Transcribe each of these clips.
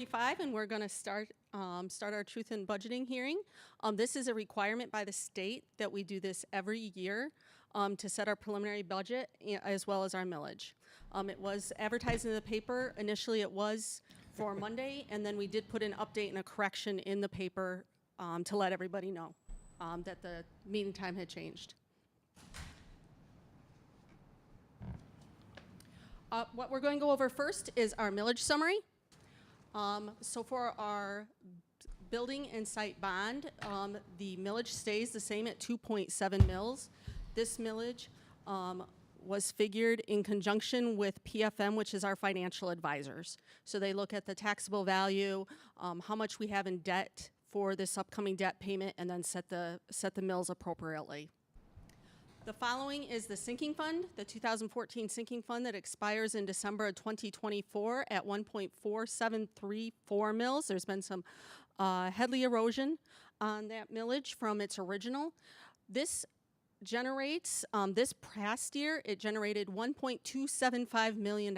And we're going to start our truth in budgeting hearing. This is a requirement by the state that we do this every year to set our preliminary budget as well as our millage. It was advertised in the paper. Initially it was for Monday, and then we did put an update and a correction in the paper to let everybody know that the meeting time had changed. What we're going to go over first is our millage summary. So for our building and site bond, the millage stays the same at 2.7 mils. This millage was figured in conjunction with PFM, which is our financial advisors. So they look at the taxable value, how much we have in debt for this upcoming debt payment, and then set the mills appropriately. The following is the sinking fund, the 2014 sinking fund that expires in December of 2024 at 1.4734 mils. There's been some headly erosion on that millage from its original. This generates, this past year, it generated $1.275 million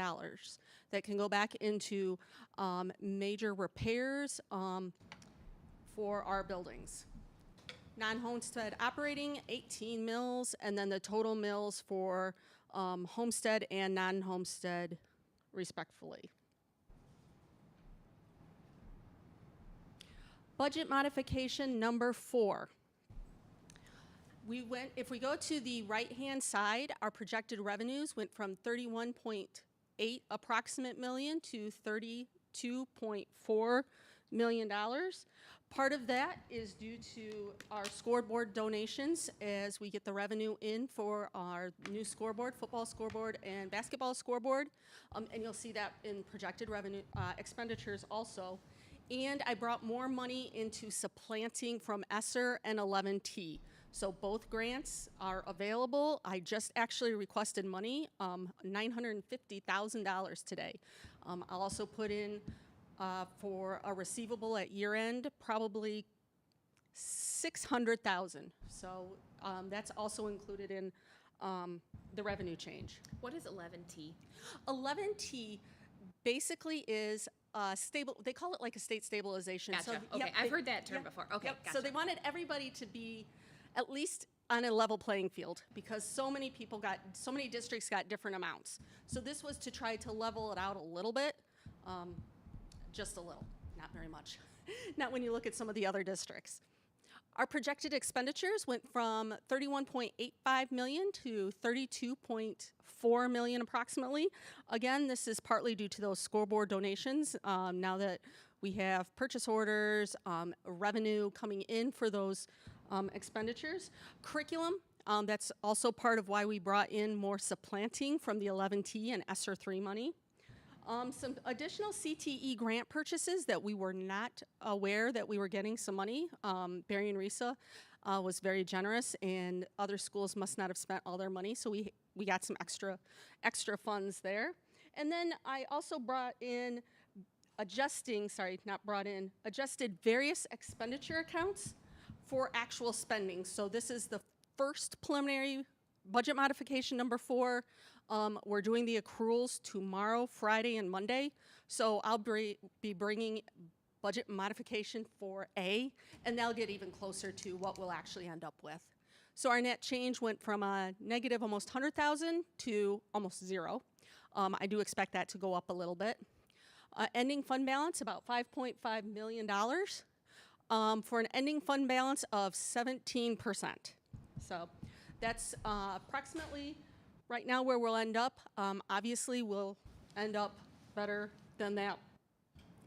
that can go back into major repairs for our buildings. Non-homestead operating, 18 mills, and then the total mills for homestead and non-homestead, respectively. Budget modification number 4. If we go to the right-hand side, our projected revenues went from 31.8 approximate million to 32.4 million dollars. Part of that is due to our scoreboard donations as we get the revenue in for our new scoreboard, football scoreboard and basketball scoreboard. And you'll see that in projected revenue expenditures also. And I brought more money into supplanting from ESSER and 11T. So both grants are available. I just actually requested money, $950,000 today. I'll also put in for a receivable at year end, probably $600,000. So that's also included in the revenue change. What is 11T? 11T basically is stable. They call it like a state stabilization. Gotcha. So, okay, yep, I've heard that term before. Okay, yep. gotcha. So they wanted everybody to be at least on a level playing field because so many districts got different amounts. So this was to try to level it out a little bit. Just a little, not very much. Not when you look at some of the other districts. Our projected expenditures went from 31.85 million to 32.4 million approximately. Again, this is partly due to those scoreboard donations. Now that we have purchase orders, revenue coming in for those expenditures. Curriculum, that's also part of why we brought in more supplanting from the 11T and ESSER 3 money. Some additional CTE grant purchases that we were not aware that we were getting some money. Barry and Risa was very generous, and other schools must not have spent all their money, so we got some extra funds there. And then I also adjusted various expenditure accounts for actual spending. So this is the first preliminary budget modification number 4. We're doing the accruals tomorrow, Friday, and Monday. So I'll be bringing budget modification for A, and that'll get even closer to what we'll actually end up with. So our net change went from a negative almost 100,000 to almost 0. I do expect that to go up a little bit. Ending fund balance, about $5.5 million for an ending fund balance of 17%. So that's approximately right now where we'll end up. Obviously, we'll end up better than that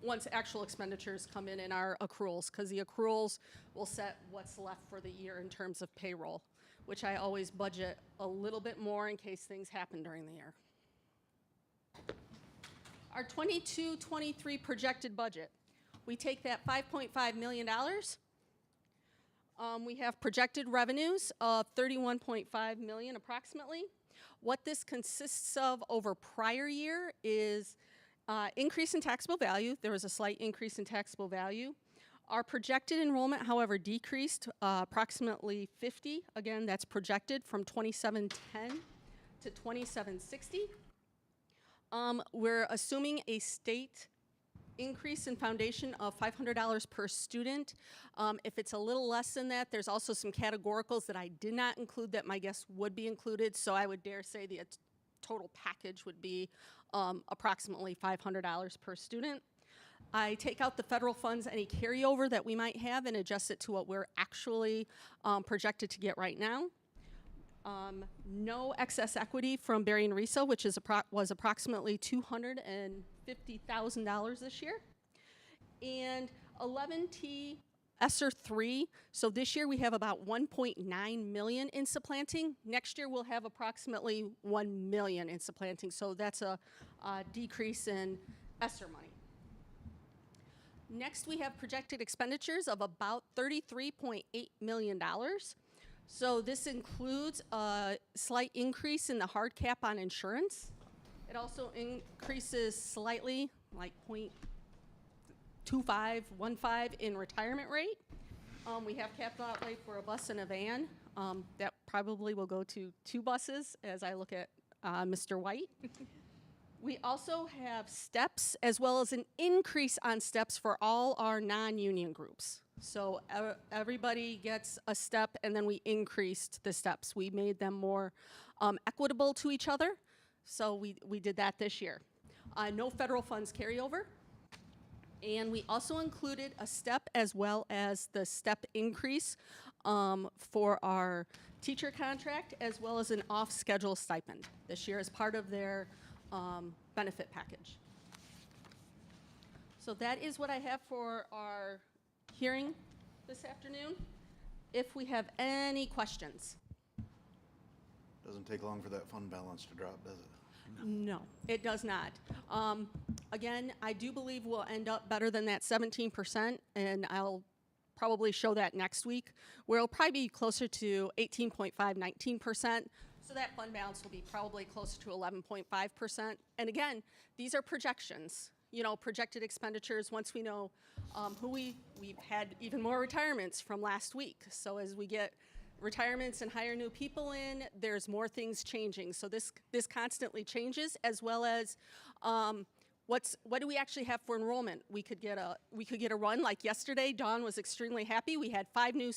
once actual expenditures come in our accruals, because the accruals will set what's left for the year in terms of payroll, which I always budget a little bit more in case things happen during the year. Our 22-23 projected budget. We take that $5.5 million. We have projected revenues of $31.5 million approximately. What this consists of over prior year is increase in taxable value. There was a slight increase in taxable value. Our projected enrollment, however, decreased approximately 50. Again, that's projected from 2710 to 2760. We're assuming a state increase in foundation of $500 per student. If it's a little less than that, there's also some categoricals that I did not include that my guess would be included, so I would dare say the total package would be approximately $500 per student. I take out the federal funds, any carryover that we might have, and adjust it to what we're actually projected to get right now. No excess equity from Berry and Resale, which is was approximately $250,000 this year. And 11T ESSER 3, so this year we have about 1.9 million in supplanting. Next year we'll have approximately 1 million in supplanting, so that's a decrease in ESSER money. Next, we have projected expenditures of about $33.8 million. So this includes a slight increase in the hard cap on insurance. It also increases slightly, like 0.2515 in retirement rate. We have capital outlay for a bus and a van. That probably will go to 2 buses as I look at Mr. White. We also have steps as well as an increase on steps for all our non-union groups. So everybody gets a step, and then we increased the steps. We made them more equitable to each other. So we did that this year. No federal funds carryover. And we also included a step as well as the step increase for our teacher contract, as well as an off-schedule stipend this year as part of their benefit package. So that is what I have for our hearing this afternoon. If we have any questions. Doesn't take long for that fund balance to drop, does it? No, it does not. Again, I do believe we'll end up better than that 17%, and I'll probably show that next week, where it'll probably be closer to 18.5, 19%. So that fund balance will be probably closer to 11.5%. And again, these are projections, you know, projected expenditures once we know who we've had even more retirements from last week. So as we get retirements and hire new people in, there's more things changing. So this constantly changes, as well as what do we actually have for enrollment? We could get a run like yesterday. Dawn was extremely happy. We had 5 new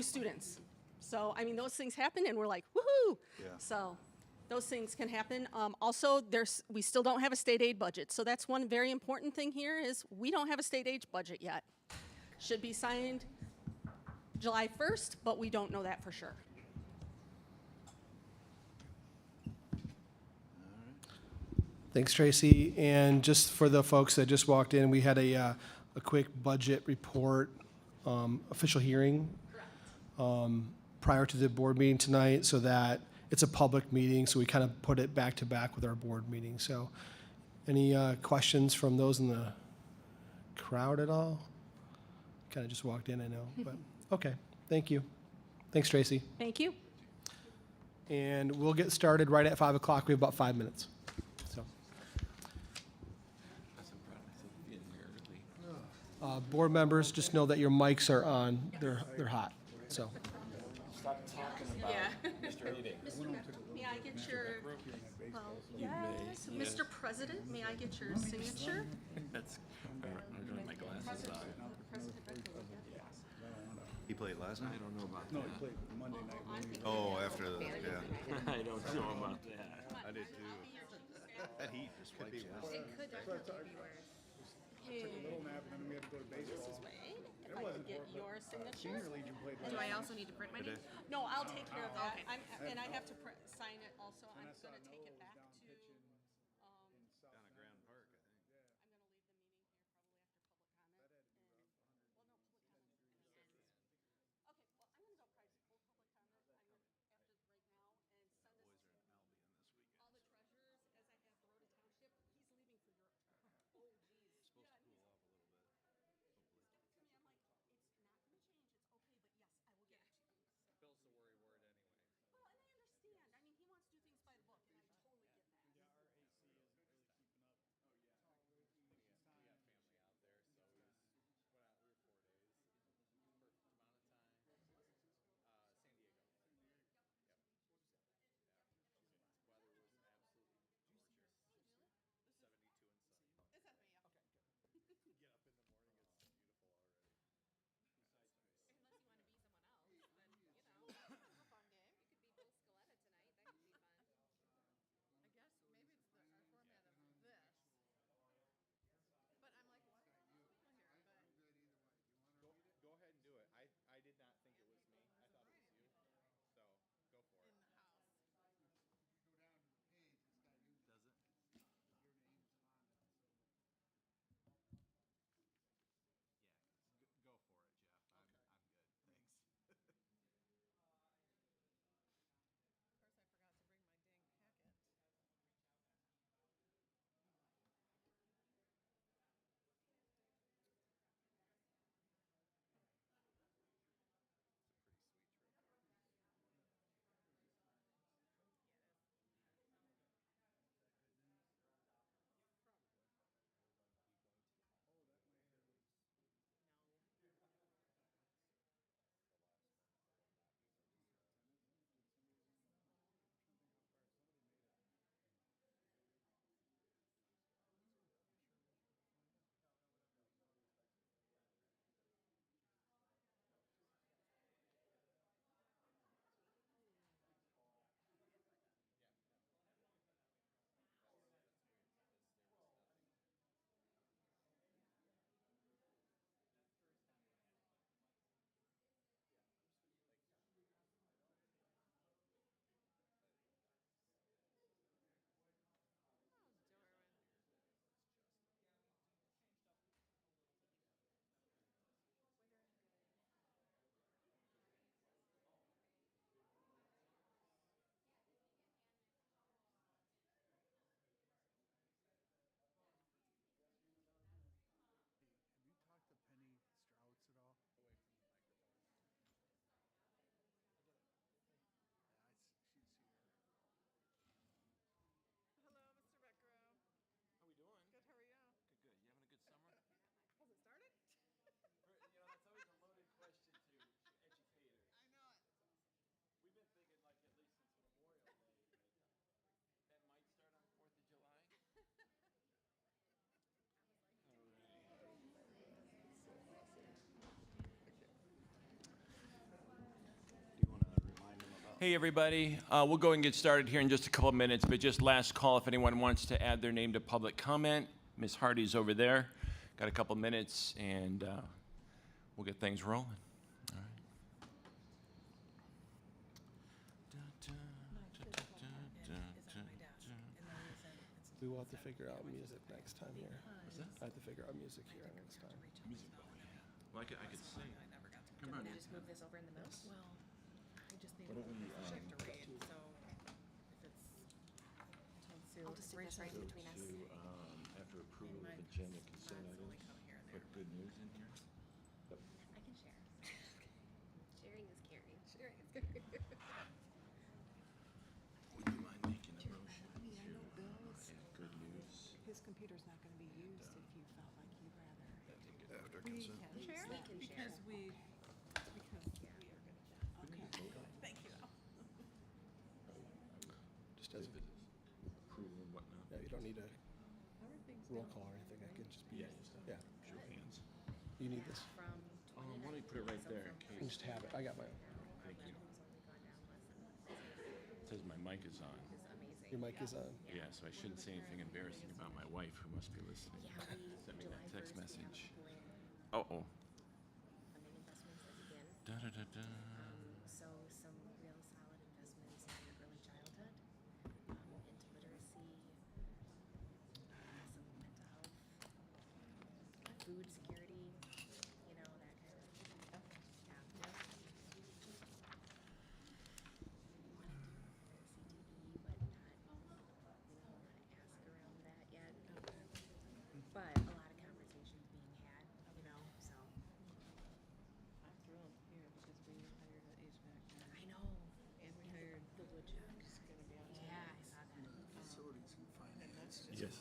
students. So, I mean, those things happen, and we're like, woohoo! Yeah. So, those things can happen. Also, we still don't have a state aid budget. So, that's one very important thing here is we don't have a state aid budget yet. Should be signed July 1st, but we don't know that for sure. Thanks, Tracy. And just for the folks that just walked in, we had a quick budget report, official hearing prior to the board meeting tonight, so that it's a public meeting, so we kind of put it back to back with our board meeting. So any questions from those in the crowd at all? Kind of just walked in, I know, but okay, thank you. Thanks, Tracy. Thank you. And we'll get started right at 5 o'clock. We have about 5 minutes. So, board members, just know that your mics are on. They're hot. So. May I get your, well, yes, Mr. President, may I get your signature? That's, I'm doing my glasses on. He played last night? I don't know about No, that. he played Monday night. Oh, after the, yeah. I don't know about that. I did too. That heat just wipes you out. It could definitely be worse. Okay, Little nap, and then we had to go to this baseball. is way, if I could get your signature. Senior Legion played Do last I also need to print my name? No, I'll take care of that. Okay. And I have to sign it also. I'm gonna take it back to, Down at Grand Park, I think. I'm gonna leave the meeting here probably after public comment. Okay, well, I'm gonna go full public comment. I'm gonna, after right now, and send this all the treasurers, as I have Baroda Township. He's leaving for Europe. Oh, geez. Supposed to cool off a little bit. Give it to me. I'm like, it's not gonna change. It's okay, but yes, I will give it to you. Bill's the worry word anyway. Well, and I understand. I mean, he wants to do things by the book, and I totally Hey, everybody. We'll go and get started here in just a couple of minutes, but just last call if anyone wants to add their name to public comment. Ms. Hardy's over there. Got a couple minutes, and we'll get things rolling. All right. We will have to figure out music next time here. I have to figure out music here next time. Well, I could sing. Come on. Just move this over in the middle? Well, I just need Why don't we, to shift to read, so if it's told Sue. I'll just stick this right in between us. After approval of Mine. agenda consent Mine's only items, come here and put there. good news in here. I can share. Sharing is caring. Sharing is caring. Would you mind making a motion? Good news. His computer's not gonna be used if you felt like you'd rather. After We consent. can share, We can share. because we are gonna, okay. Thank you. Just as, Approval and whatnot. yeah, you don't need a roll call or anything. I can just be, Yeah, just yeah. show hands. You need this? From Why don't you put it right there in You can case? just have it. I got my, Thank you. It says my mic is on. your mic is on. Yeah, so I shouldn't say anything embarrassing about my wife, who must be listening. Sent me that text message. Uh-oh. funding investments that begin. Da-da-da-da. So some real solid investments in your early childhood, into literacy, some mental health, food security, you know, that kind of stuff. Yeah. CTE, but not, we don't want to ask around that yet. But a lot of conversations being had, you know, so. I'm thrilled here because we hired an HVAC guy. I know. And we hired The woodchuck. who's gonna be on. Yeah, I saw that. Facilities and finance. Yes.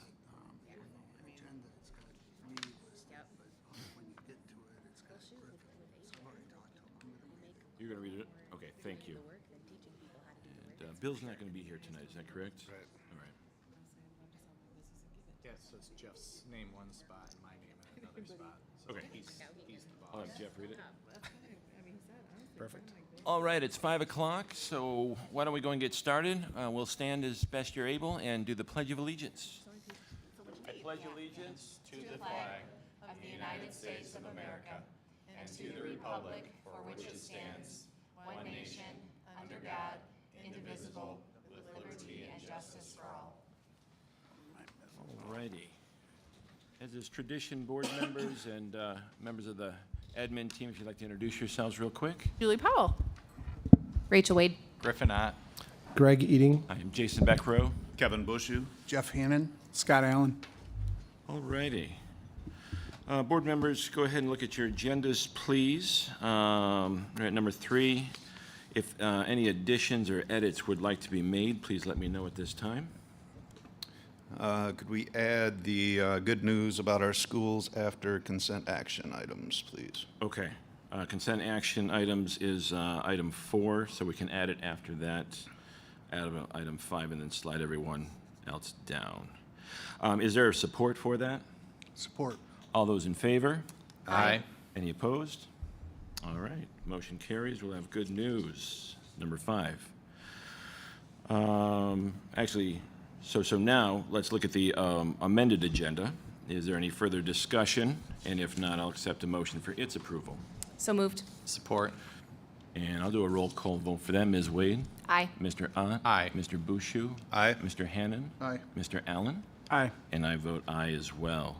Agenda, it's got me listed, Yep. but when you get to it, it's got Shoot, with Griffin. HVAC, So I already talked to him. I'm gonna you make You're going to read it? Okay, thank you. the work than teaching people how to do the work. And Bill's not going to be here tonight, is that correct? Right. All right. I'll say I'm going to sell my business and give it. Yeah, so it's Jeff's name one spot and my name in another spot. So Okay. he's the I'll boss. have Jeff read it. That's fine. I mean, he said, honestly, Perfect. I'm like, All right, it's 5 o'clock, so why don't we go and get started? We'll stand as best you're able and do the Pledge of Allegiance. I pledge allegiance to the flag of the United States of America and to the republic for which it stands, one nation, under God, indivisible, with liberty and justice for all. All righty. As is tradition, board members and members of the admin team, if you'd like to introduce yourselves real quick. Julie Powell. Rachel Wade. Griffin Ott. Greg Eating. I am Jason Beckrow. Kevin Bushu. Jeff Hannon, Scott Allen. All righty. Board members, go ahead and look at your agendas, please. Right, number 3, if any additions or edits would like to be made, please let me know at this time. Could we add the good news about our schools after consent action items, please? Okay. Consent action items is item 4, so we can add it after that, add item 5, and then slide everyone else down. Is there support for that? Support. All those in favor? Aye. Any opposed? All right, motion carries. We'll have good news. Number 5. Actually, so now let's look at the amended agenda. Is there any further discussion? And if not, I'll accept a motion for its approval. So moved. Support. And I'll do a roll call vote for them. Ms. Wade? Aye. Mr. Ott? Aye. Mr. Bushu? Aye. Mr. Hannon? Aye. Mr. Allen? Aye. And I vote aye as well.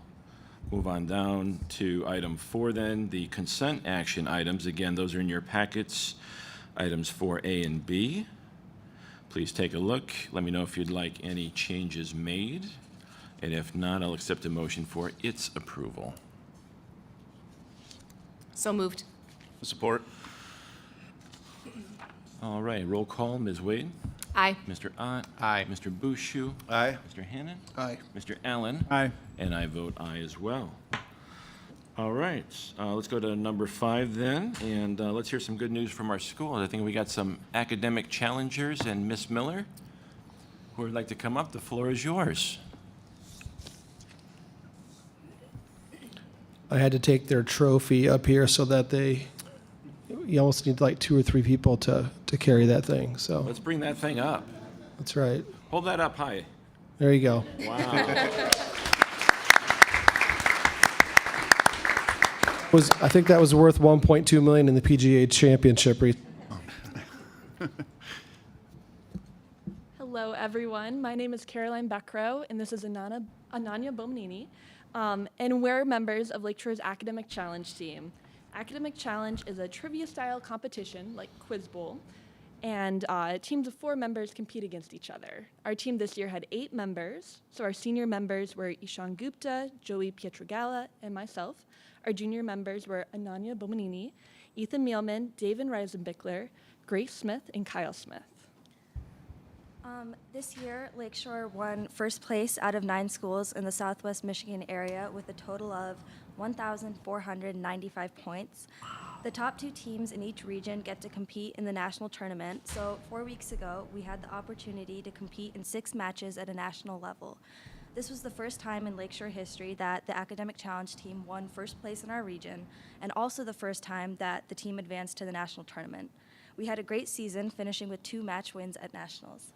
Move on down to item 4 then, the consent action items. Again, those are in your packets, items 4A and B. Please take a look. Let me know if you'd like any changes made. And if not, I'll accept a motion for its approval. So moved. Support. All right, roll call, Ms. Wade? Aye. Mr. Ott? Aye. Mr. Bushu? Aye. Mr. Hannon? Aye. Mr. Allen? Aye. And I vote aye as well. All right, let's go to number 5 then, and let's hear some good news from our schools. I think we got some academic challengers, and Miss Miller, who would like to come up, the floor is yours. I had to take their trophy up here so that they, you almost need like 2 or 3 people to carry that thing. So Let's bring that thing up. that's right. Hold that up high. There you go. Wow. I think that was worth 1.2 million in the PGA Championship. Hello, everyone. My name is Caroline Beckrow, and this is Ananya Bomanini, and we're members of Lakeshore's Academic Challenge team. Academic Challenge is a trivia-style competition, like Quiz Bowl, and teams of 4 members compete against each other. Our team this year had 8 members, so our senior members were Ishan Gupta, Joey Pietrogala, and myself. Our junior members were Ananya Bomanini, Ethan Mielman, David Reisenbichler, Grace Smith, and Kyle Smith. This year, Lakeshore won first place out of 9 schools in the Southwest Michigan area with a total of 1,495 points. The top 2 teams in each region get to compete in the national tournament, so 4 weeks ago, we had the opportunity to compete in 6 matches at a national level. This was the first time in Lakeshore history that the Academic Challenge team won first place in our region, and also the first time that the team advanced to the national tournament. We had a great season, finishing with 2 match wins at nationals.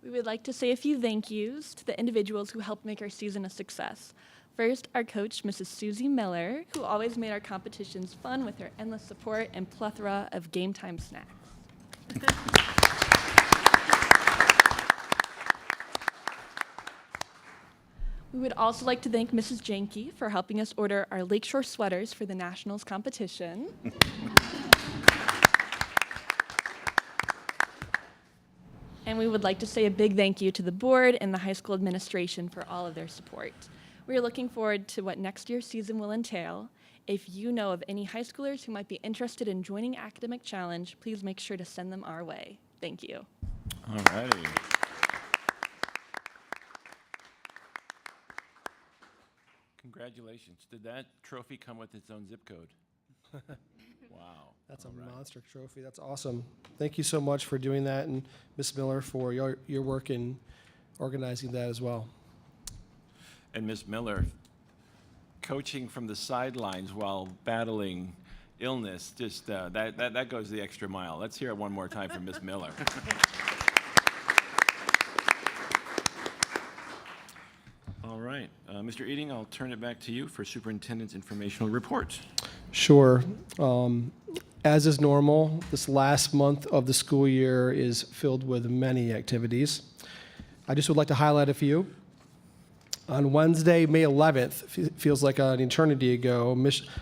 We would like to say a few thank yous to the individuals who helped make our season a success. First, our coach, Mrs. Susie Miller, who always made our competitions fun with her endless support and plethora of game time snacks. We would also like to thank Mrs. Janke for helping us order our Lakeshore sweaters for the Nationals competition. And we would like to say a big thank you to the board and the high school administration for all of their support. We are looking forward to what next year's season will entail. If you know of any high schoolers who might be interested in joining Academic Challenge, please make sure to send them our way. Thank you. All righty. Congratulations. Did that trophy come with its own zip code? Wow. That's a monster trophy. That's awesome. Thank you so much for doing that, and Ms. Miller for your work in organizing that as well. And Ms. Miller, coaching from the sidelines while battling illness, just that goes the extra mile. Let's hear it one more time from Ms. Miller. All right. Mr. Eating, I'll turn it back to you for Superintendent's informational report. Sure. As is normal, this last month of the school year is filled with many activities. I just would like to highlight a few. On Wednesday, May 11th, feels like an eternity ago,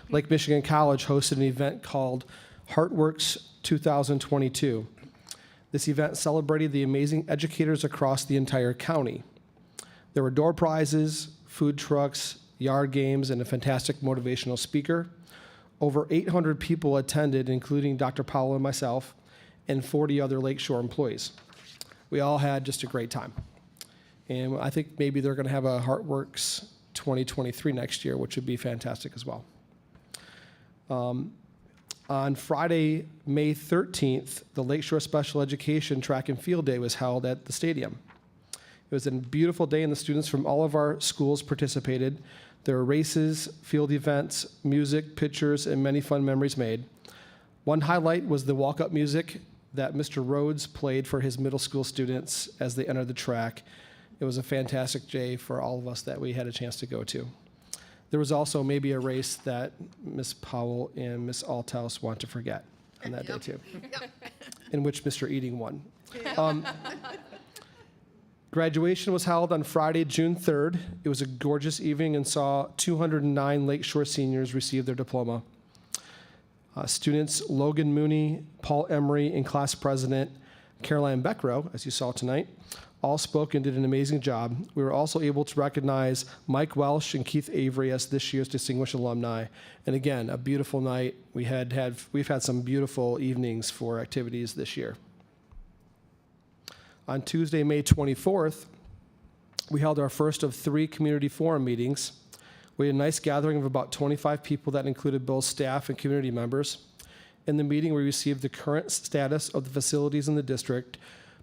Lake Michigan College hosted an event called Heartworks 2022. This event celebrated the amazing educators across the entire county. There were door prizes, food trucks, yard games, and a fantastic motivational speaker. Over 800 people attended, including Dr. Powell and myself, and 40 other Lakeshore employees. We all had just a great time. And I think maybe they're going to have a Heartworks 2023 next year, which would be fantastic as well. On Friday, May 13th, the Lakeshore Special Education Track and Field Day was held at the stadium. It was a beautiful day, and the students from all of our schools participated. There were races, field events, music, pictures, and many fun memories made. One highlight was the walk-up music that Mr. Rhodes played for his middle school students as they entered the track. It was a fantastic day for all of us that we had a chance to go to. There was also maybe a race that Ms. Powell and Ms. Althouse want to forget on that day too, in which Mr. Eating won. Graduation was held on Friday, June 3rd. It was a gorgeous evening and saw 209 Lakeshore seniors receive their diploma. Students Logan Mooney, Paul Emery, and class president Caroline Beckrow, as you saw tonight, all spoke and did an amazing job. We were also able to recognize Mike Welsh and Keith Avery as this year's distinguished alumni. And again, a beautiful night. We've had some beautiful evenings for activities this year. On Tuesday, May 24th, we held our first of 3 community forum meetings. We had a nice gathering of about 25 people that included both staff and community members. In the meeting, we received the current status of the facilities in the district,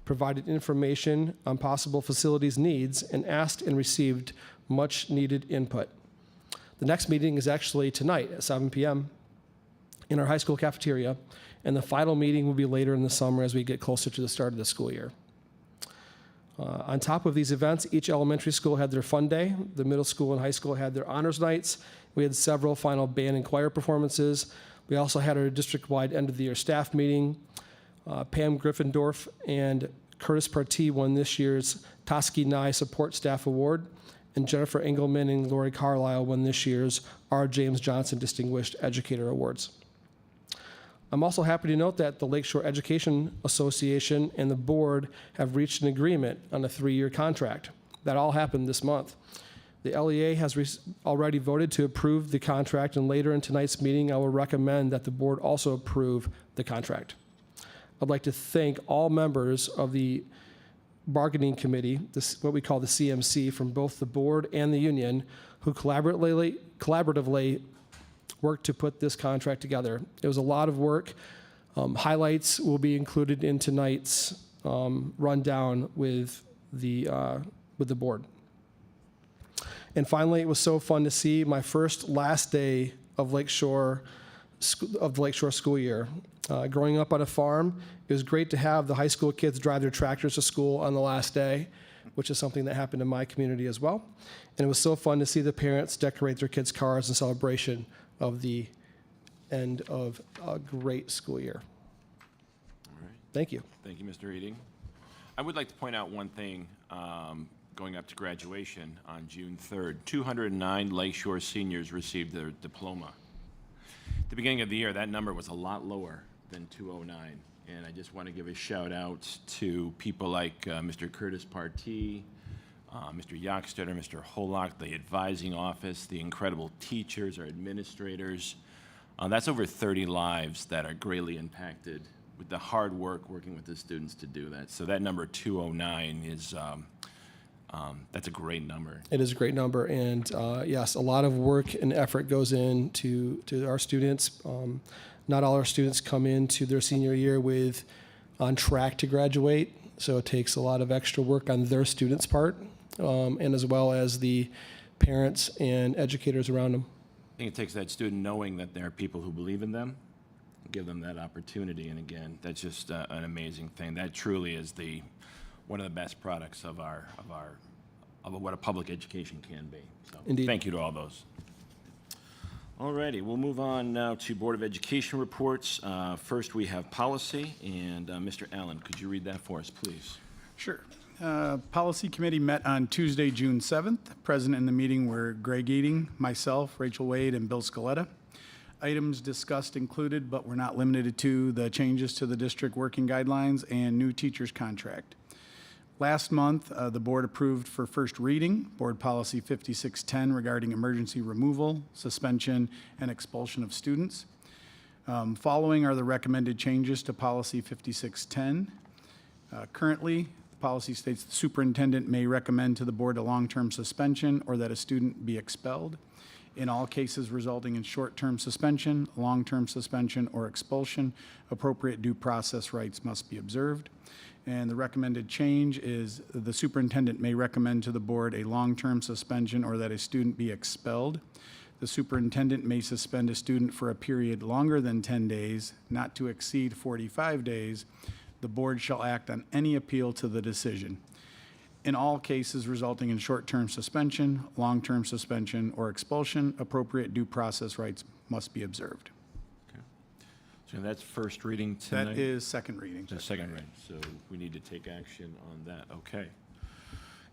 provided information on possible facilities needs, and asked and received much needed input. The next meeting is actually tonight at 7 p.m. in our high school cafeteria, and the final meeting will be later in the summer as we get closer to the start of the school year. On top of these events, each elementary school had their fun day. The middle school and high school had their honors nights. We had several final band and choir performances. We also had our district-wide end-of-the-year staff meeting. Pam Griffendorf and Curtis Partee won this year's Toski Nye Support Staff Award, and Jennifer Engelman and Lori Carlisle won this year's R. James Johnson Distinguished Educator Awards. I'm also happy to note that the Lakeshore Education Association and the board have reached an agreement on a 3-year contract. That all happened this month. The LEA has already voted to approve the contract, and later in tonight's meeting, I will recommend that the board also approve the contract. I'd like to thank all members of the bargaining committee, what we call the CMC, from both the board and the union, who collaboratively worked to put this contract together. It was a lot of work. Highlights will be included in tonight's rundown with the board. And finally, it was so fun to see my last day of the Lakeshore school year. Growing up on a farm, it was great to have the high school kids drive their tractors to school on the last day, which is something that happened in my community as well. And it was so fun to see the parents decorate their kids' cars in celebration of the end of a great school year. All right. Thank you. Thank you, Mr. Eading. I would like to point out one thing going up to graduation on June 3rd. 209 Lakeshore seniors received their diploma. At the beginning of the year, that number was a lot lower than 209. And I just want to give a shout out to people like Mr. Curtis Partee, Mr. Yockstetter, Mr. Holock, the advising office, the incredible teachers, our administrators. That's over 30 lives that are greatly impacted with the hard work working with the students to do that. So that number 209 is, that's a great number. It is a great number, and yes, a lot of work and effort goes into our students. Not all our students come into their senior year on track to graduate, so it takes a lot of extra work on their students' part, and as well as the parents and educators around them. I think it takes that student knowing that there are people who believe in them, give them that opportunity, and again, that's just an amazing thing. That truly is one of the best products of what a public education can be. So Indeed. Thank you to all those. All righty, we'll move on now to Board of Education reports. First, we have policy, and Mr. Allen, could you read that for us, please? Sure. Policy Committee met on Tuesday, June 7th. Present in the meeting were Greg Eading, myself, Rachel Wade, and Bill Scaletta. Items discussed included, but were not limited to, the changes to the district working guidelines and new teacher's contract. Last month, the board approved for first reading Board Policy 5610 regarding emergency removal, suspension, and expulsion of students. Following are the recommended changes to Policy 5610. Currently, the policy states the superintendent may recommend to the board a long-term suspension or that a student be expelled. In all cases resulting in short-term suspension, long-term suspension, or expulsion, appropriate due process rights must be observed. And the recommended change is the superintendent may recommend to the board a long-term suspension or that a student be expelled. The superintendent may suspend a student for a period longer than 10 days, not to exceed 45 days. The board shall act on any appeal to the decision. In all cases resulting in short-term suspension, long-term suspension, or expulsion, appropriate due process rights must be observed. So that's first reading tonight? That is second reading. The second reading, so we need to take action on that. Okay.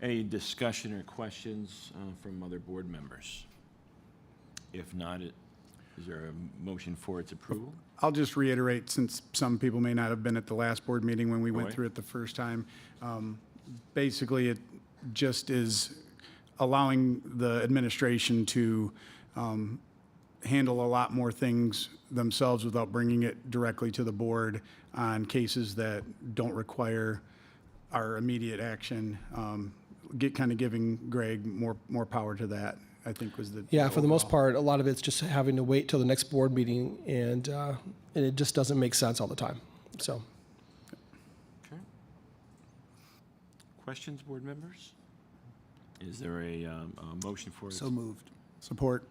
Any discussion or questions from other board members? If not, is there a motion for its approval? I'll just reiterate, since some people may not have been at the last board meeting when we went Right. through it the first time. Basically, it just is allowing the administration to handle a lot more things themselves without bringing it directly to the board on cases that don't require our immediate action. Giving Greg more power to that, I think, was the Yeah, for the most overall. part, a lot of it's just having to wait till the next board meeting, and it just doesn't make sense all the time. So, Okay. Questions, board members? Is there a motion for it? So moved. Support.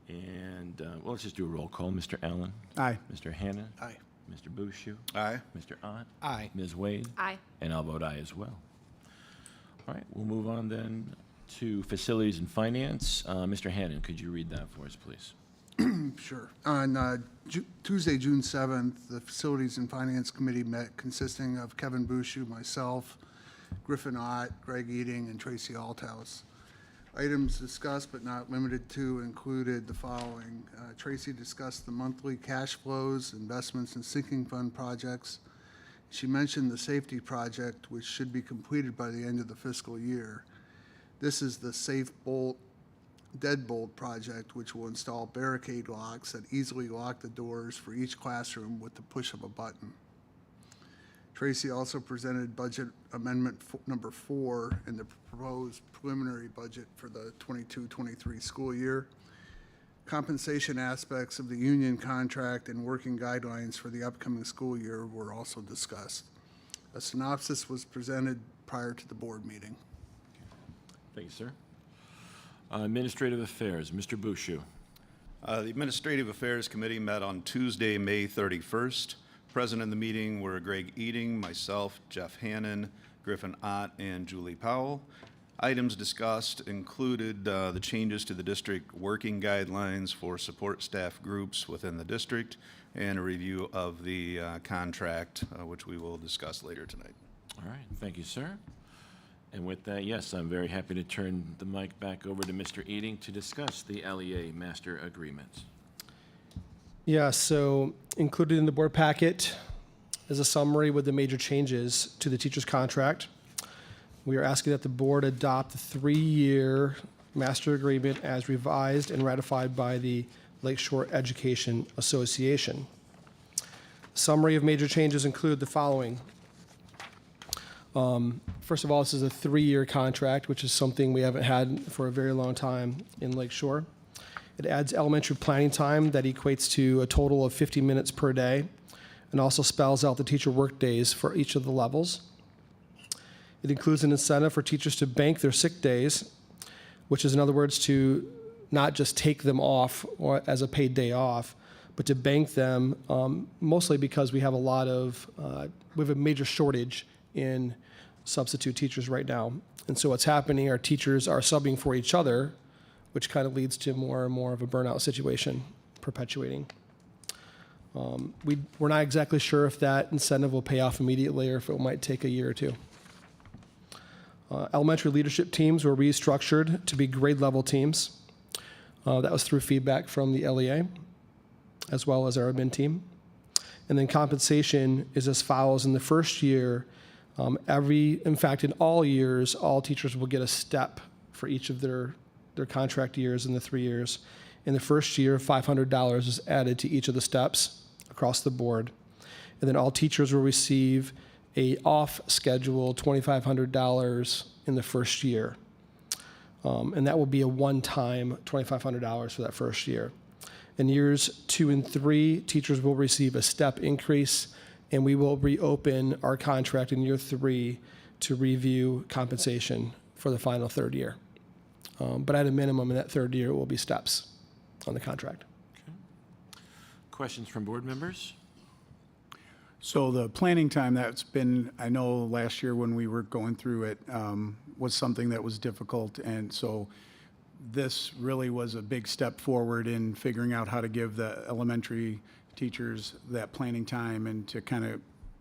And And, well, let's just do a roll call. Mr. Allen? Aye. Mr. Hanna? Aye. Mr. Bushu? Aye. Mr. Ott? Aye. Ms. Wade? Aye. And I'll vote aye as well. All right, we'll move on then to Facilities and Finance. Mr. Hannan, could you read that for us, please? Sure. On Tuesday, June 7th, the Facilities and Finance Committee met consisting of Kevin Bushu, myself, Griffin Ott, Greg Eating, and Tracy Althouse. Items discussed but not limited to included the following. Tracy discussed the monthly cash flows, investments, and sinking fund projects. She mentioned the safety project, which should be completed by the end of the fiscal year. This is the Safe Bolt Deadbolt project, which will install barricade locks that easily lock the doors for each classroom with the push of a button. Tracy also presented budget amendment number 4 in the proposed preliminary budget for the 22-23 school year. Compensation aspects of the union contract and working guidelines for the upcoming school year were also discussed. A synopsis was presented prior to the board meeting. Thank you, sir. Administrative Affairs, Mr. Bushu. The Administrative Affairs Committee met on Tuesday, May 31st. Present in the meeting were Greg Eating, myself, Jeff Hannan, Griffin Ott, and Julie Powell. Items discussed included the changes to the district working guidelines for support staff groups within the district and a review of the contract, which we will discuss later tonight. All right, thank you, sir. And with that, yes, I'm very happy to turn the mic back over to Mr. Eating to discuss the LEA Master Agreement. Yeah, so included in the board packet is a summary with the major changes to the teacher's contract. We are asking that the board adopt the 3-year master agreement as revised and ratified by the Lakeshore Education Association. Summary of major changes include the following. First of all, this is a 3-year contract, which is something we haven't had for a very long time in Lakeshore. It adds elementary planning time that equates to a total of 50 minutes per day and also spells out the teacher work days for each of the levels. It includes an incentive for teachers to bank their sick days, which is, in other words, to not just take them off or as a paid day off, but to bank them, mostly because we have a major shortage in substitute teachers right now. And so what's happening, our teachers are subbing for each other, which kind of leads to more and more of a burnout situation perpetuating. We're not exactly sure if that incentive will pay off immediately or if it might take a year or two. Elementary leadership teams were restructured to be grade level teams. That was through feedback from the LEA, as well as our admin team. And then compensation is as follows. In the first year, in fact, in all years, all teachers will get a step for each of their contract years in the 3 years. In the first year, $500 is added to each of the steps across the board. And then all teachers will receive a off-schedule $2,500 in the first year. And that will be a one-time $2,500 for that first year. In years 2 and 3, teachers will receive a step increase, and we will reopen our contract in year 3 to review compensation for the final 3rd year. But at a minimum, in that 3rd year, it will be steps on the contract. Okay. Questions from board members? So the planning time that's been, I know last year when we were going through it, was something that was difficult. And so this really was a big step forward in figuring out how to give the elementary teachers that planning time and to kind of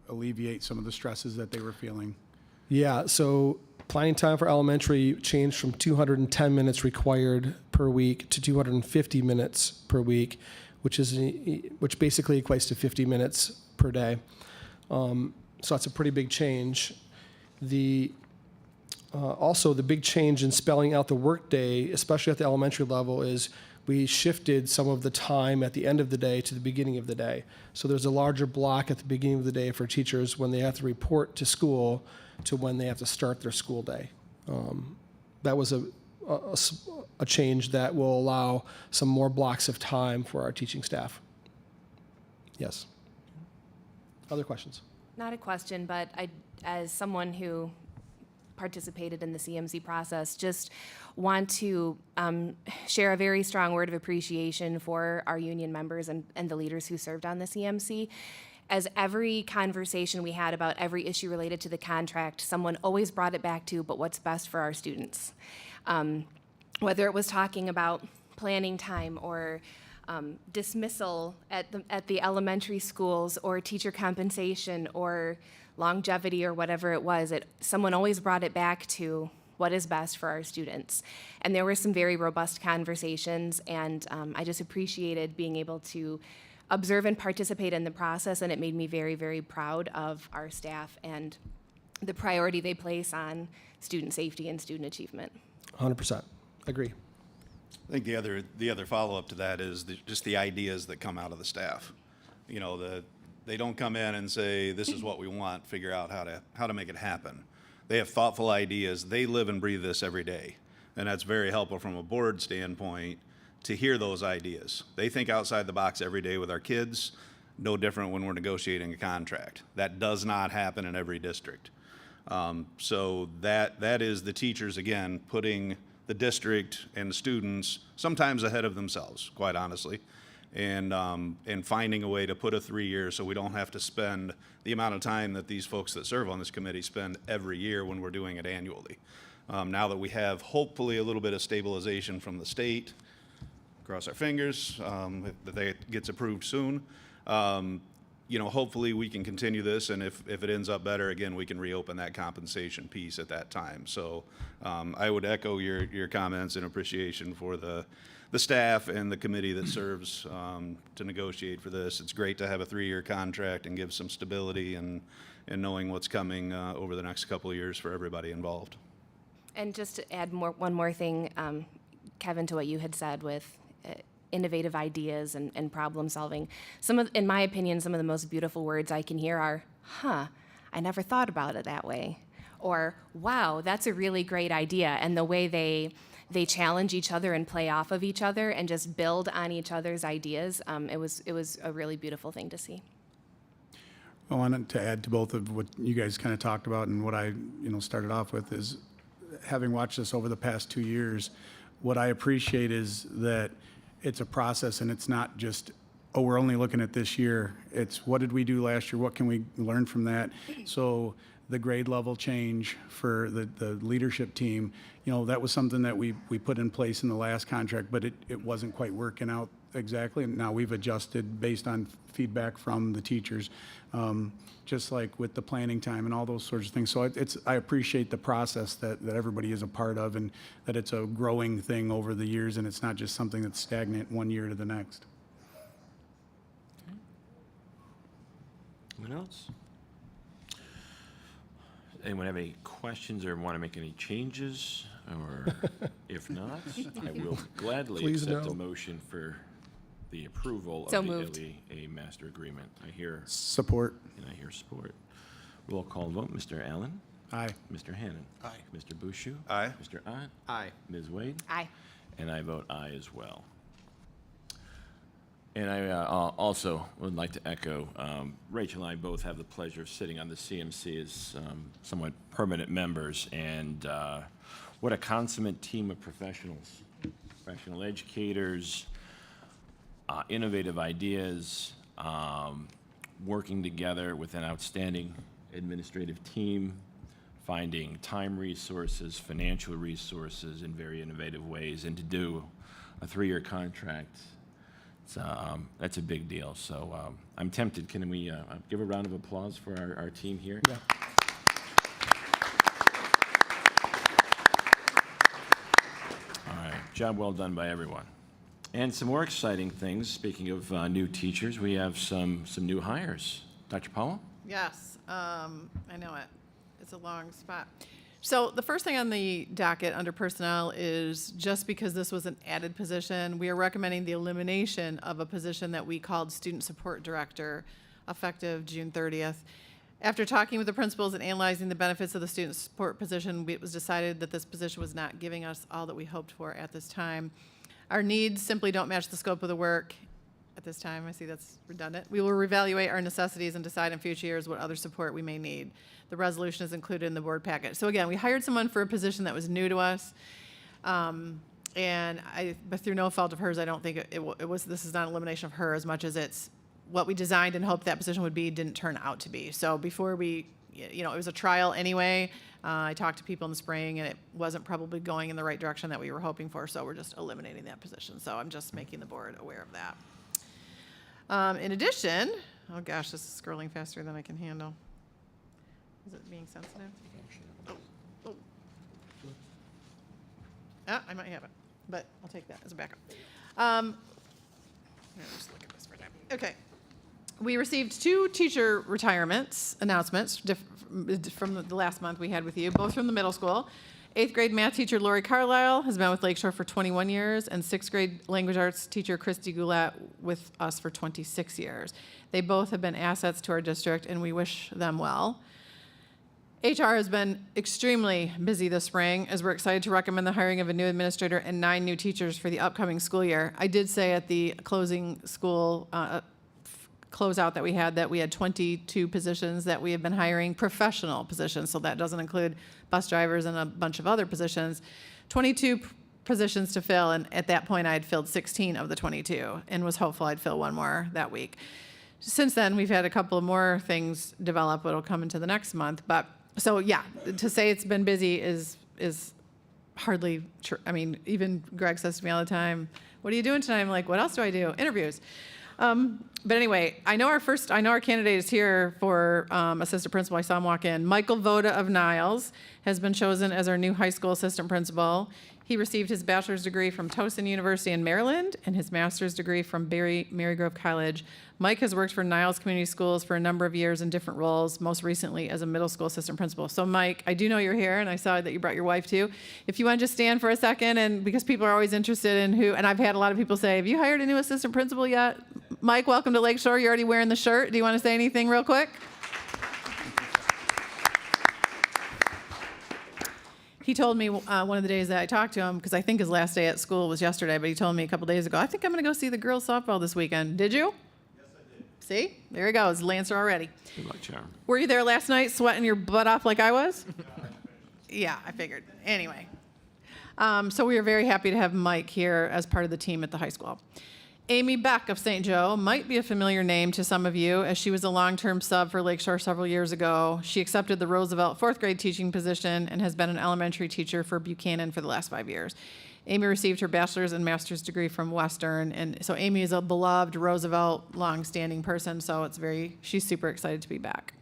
alleviate some of the stresses that they were feeling. Yeah, so planning time for elementary changed from 210 minutes required per week to 250 minutes per week, which basically equates to 50 minutes per day. So that's a pretty big change. Also, the big change in spelling out the workday, especially at the elementary level, is we shifted some of the time at the end of the day to the beginning of the day. So there's a larger block at the beginning of the day for teachers when they have to report to school to when they have to start their school day. That was a change that will allow some more blocks of time for our teaching staff. Yes. Other questions? Not a question, but as someone who participated in the CMC process. Just want to share a very strong word of appreciation for our union members and the leaders who served on the CMC. As every conversation we had about every issue related to the contract, someone always brought it back to, but what's best for our students? Whether it was talking about planning time or dismissal at the elementary schools, or teacher compensation or longevity or whatever it was, someone always brought it back to what is best for our students. And there were some very robust conversations, and I just appreciated being able to observe and participate in the process, and it made me very, very proud of our staff and the priority they place on student safety and student achievement. 100%. Agree. I think the other follow-up to that is just the ideas that come out of the staff. You know, they don't come in and say, this is what we want, figure out how to make it happen. They have thoughtful ideas. They live and breathe this every day. And that's very helpful from a board standpoint to hear those ideas. They think outside the box every day with our kids, no different when we're negotiating a contract. That does not happen in every district. So that is the teachers, again, putting the district and the students sometimes ahead of themselves, quite honestly, and finding a way to put a 3 year so we don't have to spend the amount of time that these folks that serve on this committee spend every year when we're doing it annually. Now that we have hopefully a little bit of stabilization from the state, cross our fingers that that gets approved soon. You know, hopefully we can continue this, and if it ends up better, again, we can reopen that compensation piece at that time. So I would echo your comments and appreciation for the staff and the committee that serves to negotiate for this. It's great to have a 3 year contract and give some stability and knowing what's coming over the next couple of years for everybody involved. And just to add one more thing, Kevin, to what you had said with innovative ideas and problem solving. In my opinion, some of the most beautiful words I can hear are, I never thought about it that way. Or, wow, that's a really great idea. And the way they challenge each other and play off of each other and just build on each other's ideas, it was a really beautiful thing to see. I wanted to add to both of what you guys kind of talked about and what I started off with is, having watched this over the past 2 years, what I appreciate is that it's a process, and it's not just, oh, we're only looking at this year. It's what did we do last year? What can we learn from that? So the grade level change for the leadership team, that was something that we put in place in the last contract, but it wasn't quite working out exactly. And now we've adjusted based on feedback from the teachers, just like with the planning time and all those sorts of things. So I appreciate the process that everybody is a part of, and that it's a growing thing over the years, and it's not just something that's stagnant 1 year to the next. Anyone else? Anyone have any questions or want to make any changes? Or if not, I will gladly Please accept no. a motion for the approval So of the moved. LEA master agreement. I hear, Support. and I hear support. Roll call vote. Mr. Allen? Aye. Mr. Hannan? Aye. Mr. Bushu? Aye. Mr. Ott? Aye. Ms. Wade? Aye. And I vote aye as well. And I also would like to echo, Rachel and I both have the pleasure of sitting on the CMC as somewhat permanent members, and what a consummate team of professionals, professional educators, innovative ideas, working together with an outstanding administrative team, finding time resources, financial resources in very innovative ways, and to do a 3 year contract. That's a big deal. So I'm tempted. Can we give a round of applause for our team here? Yeah. All right. Job well done by everyone. And some more exciting things. Speaking of new teachers, we have some new hires. Dr. Powell? Yes, I know it. It's a long spot. So the first thing on the docket under personnel is, just because this was an added position, we are recommending the elimination of a position that we called Student Support Director, effective June 30th. After talking with the principals and analyzing the benefits of the student support position, it was decided that this position was not giving us all that we hoped for at this time. Our needs simply don't match the scope of the work, at this time. I see that's redundant. We will reevaluate our necessities and decide in future years what other support we may need. The resolution is included in the board packet. So again, we hired someone for a position that was new to us. But through no fault of hers, I don't think this is not an elimination of her as much as it's what we designed and hoped that position would be didn't turn out to be. So before it was a trial anyway. I talked to people in the spring, and it wasn't probably going in the right direction that we were hoping for, so we're just eliminating that position. So I'm just making the board aware of that. In addition, oh gosh, this is scrolling faster than I can handle. Is it being sensitive? Oh. I might have it, but I'll take that as a backup. Just look at this for a time. Okay. We received 2 teacher retirements announcements from the last month we had with you, both from the middle school. 8th grade math teacher Lori Carlisle has been with Lakeshore for 21 years, and 6th grade language arts teacher Christy Goulet with us for 26 years. They both have been assets to our district, and we wish them well. HR has been extremely busy this spring, as we're excited to recommend the hiring of a new administrator and 9 new teachers for the upcoming school year. I did say at the closing school closeout that we had 22 positions that we have been hiring, professional positions, so that doesn't include bus drivers and a bunch of other positions. 22 positions to fill, and at that point I had filled 16 of the 22 and was hopeful I'd fill 1 more that week. Since then, we've had a couple of more things develop that'll come into the next month, but so yeah, to say it's been busy is hardly true. I mean, even Greg says to me all the time, "What are you doing tonight?" I'm like, "What else do I do?" Interviews. But anyway, I know our candidate is here for assistant principal. I saw him walk in. Michael Voda of Niles has been chosen as our new high school assistant principal. He received his bachelor's degree from Towson University in Maryland and his master's degree from Marygrove College. Mike has worked for Niles Community Schools for a number of years in different roles, most recently as a middle school assistant principal. So Mike, I do know you're here, and I saw that you brought your wife too. If you want to just stand for a second, and because people are always interested in who, and I've had a lot of people say, "Have you hired a new assistant principal yet?" Mike, welcome to Lakeshore. You're already wearing the shirt. Do you want to say anything real quick? He told me one of the days that I talked to him, because I think his last day at school was yesterday, but he told me a couple days ago, "I think I'm going to go see the girls softball this weekend." Did you? Yes, I did. See? There he goes, Lancer already. Good luck, Sharon. Were you there last night sweating your butt off like I was? Yeah, I figured. Anyway. So we are very happy to have Mike here as part of the team at the high school. Amy Beck of St. Joe might be a familiar name to some of you, as she was a long-term sub for Lakeshore several years ago. She accepted the Roosevelt 4th grade teaching position and has been an elementary teacher for Buchanan for the last 5 years. Amy received her bachelor's and master's degree from Western, and so Amy is a beloved Roosevelt long-standing person, so she's super excited to be back.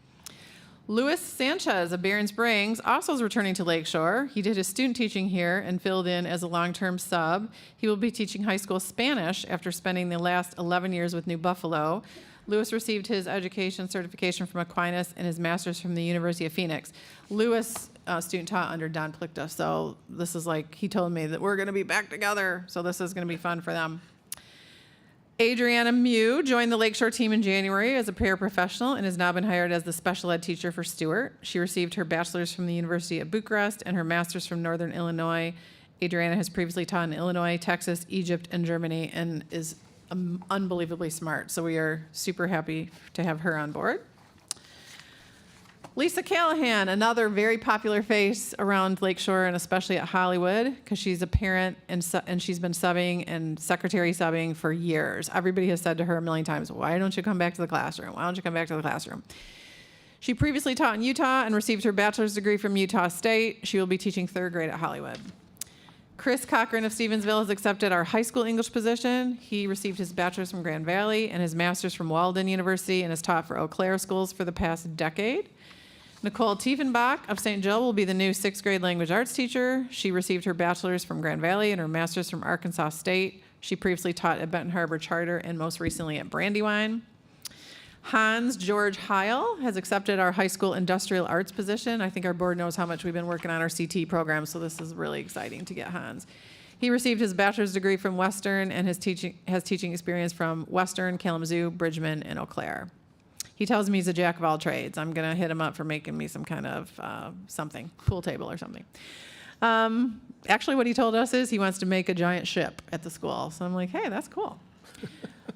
Luis Sanchez of Barron Springs also is returning to Lakeshore. He did his student teaching here and filled in as a long-term sub. He will be teaching high school Spanish after spending the last 11 years with New Buffalo. Luis received his education certification from Aquinas and his master's from the University of Phoenix. Luis student taught under Don Plickta, so this is like, he told me that we're going to be back together, so this is going to be fun for them. Adriana Mew joined the Lakeshore team in January as a paraprofessional and has now been hired as the special ed teacher for Stewart. She received her bachelor's from the University of Bucharest and her master's from Northern Illinois. Adriana has previously taught in Illinois, Texas, Egypt, and Germany, and is unbelievably smart. So we are super happy to have her on board. Lisa Callahan, another very popular face around Lakeshore and especially at Hollywood, because she's a parent and she's been subbing and secretary subbing for years. Everybody has said to her a million times, "Why don't you come back to the classroom? Why don't you come back to the classroom?" She previously taught in Utah and received her bachelor's degree from Utah State. She will be teaching 3rd grade at Hollywood. Chris Cochran of Stevensville has accepted our high school English position. He received his bachelor's from Grand Valley and his master's from Walden University and has taught for Eau Claire schools for the past decade. Nicole Tiefenbach of St. Joe will be the new 6th grade language arts teacher. She received her bachelor's from Grand Valley and her master's from Arkansas State. She previously taught at Benton Harbor Charter and most recently at Brandywine. Hans George Heil has accepted our high school industrial arts position. I think our board knows how much we've been working on our CT program, so this is really exciting to get Hans. He received his bachelor's degree from Western and has teaching experience from Western, Kalamazoo, Bridgman, and Eau Claire. He tells me he's a jack of all trades. I'm going to hit him up for making me some kind of something, pool table or something. Actually, what he told us is he wants to make a giant ship at the school. So I'm like, hey, that's cool.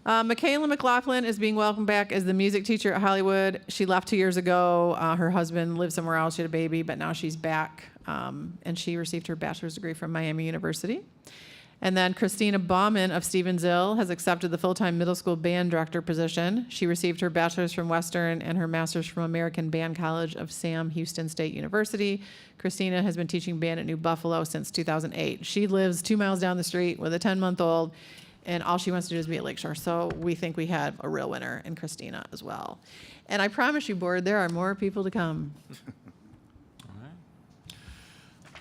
Michaela McLaughlin is being welcomed back as the music teacher at Hollywood. She left 2 years ago. Her husband lived somewhere else. She had a baby, but now she's back. And she received her bachelor's degree from Miami University. And then Christina Bauman of Stevensville has accepted the full-time middle school band director position. She received her bachelor's from Western and her master's from American Band College of Sam Houston State University. Christina has been teaching band at New Buffalo since 2008. She lives 2 miles down the street with a 10-month-old, and all she wants to do is be at Lakeshore. So we think we have a real winner in Christina as well. And I promise you, board, there are more people to come.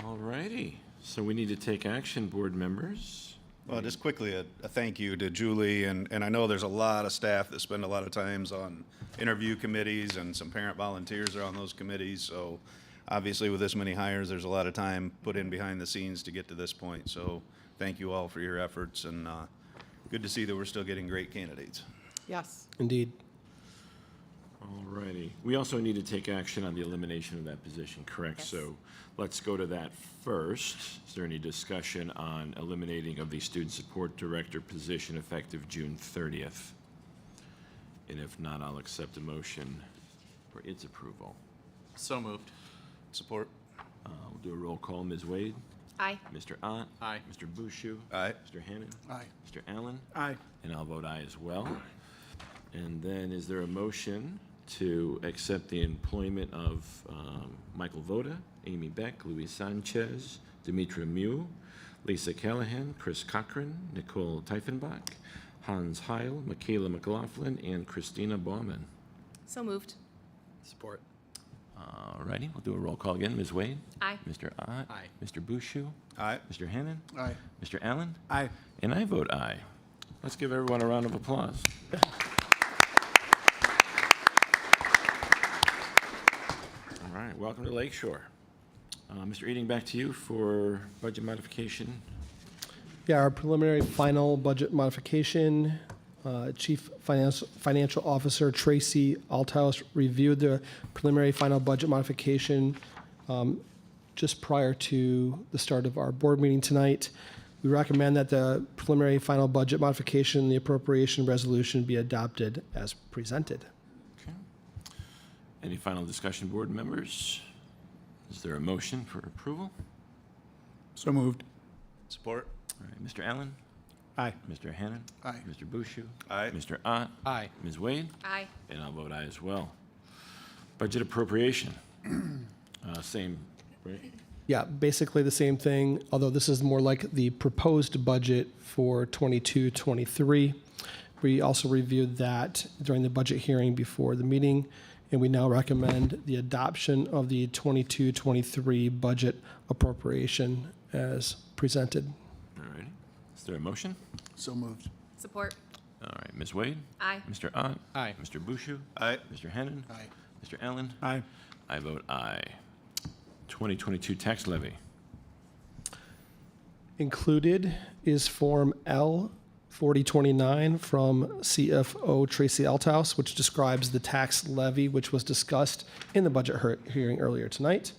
All righty. So we need to take action, board members. Well, just quickly, a thank you to Julie, and I know there's a lot of staff that spend a lot of times on interview committees, and some parent volunteers are on those committees, so obviously with this many hires, there's a lot of time put in behind the scenes to get to this point, so thank you all for your efforts, and good to see that we're still getting great candidates. Yes. Indeed. All righty. We also need to take action on the elimination of that position, correct? Yes. So let's go to that first. Is there any discussion on eliminating of the student support director position effective June 30th? And if not, I'll accept a motion for its approval. So moved. Support? We'll do a roll call. Ms. Wade? Aye. Mr. Ott? Aye. Mr. Bushu? Aye. Mr. Hannan? Aye. Mr. Allen? Aye. And I'll vote aye as well. And then is there a motion to accept the employment of Michael Voda, Amy Beck, Luis Sanchez, Demetra Mew, Lisa Callahan, Chris Cochran, Nicole Tiefenbach, Hans Heil, Michaela McLaughlin, and Christina Bauman? So moved. Support. All righty, we'll do a roll call again. Ms. Wade? Aye. Mr. Ott? Aye. Mr. Bushu? Aye. Mr. Hannan? Aye. Mr. Allen? Aye. And I vote aye. Let's give everyone a round of applause. All right, welcome to Lakeshore. Mr. Eading, back to you for budget modification. Yeah, our preliminary final budget modification, Chief Financial Officer Tracy Althouse reviewed the preliminary final budget modification just prior to the start of our board meeting tonight. We recommend that the preliminary final budget modification, the appropriation resolution be adopted as presented. Okay. Any final discussion, board members? Is there a motion for approval? So moved. Support? All right, Mr. Allen? Aye. Mr. Hannan? Aye. Mr. Bushu? Aye. Mr. Ott? Aye. Ms. Wade? Aye. And I'll vote aye as well. Budget appropriation. Same, right? Yeah, basically the same thing, although this is more like the proposed budget for 22-23. We also reviewed that during the budget hearing before the meeting, and we now recommend the adoption of the 22-23 budget appropriation as presented. All righty. Is there a motion? So moved. Support. All right, Ms. Wade? Aye. Mr. Ott? Aye. Mr. Bushu? Aye. Mr. Hannan? Aye. Mr. Allen? Aye. I vote aye. 2022 tax levy. Included is Form L 4029 from CFO Tracy Althouse, which describes the tax levy, which was discussed in the budget hearing earlier tonight.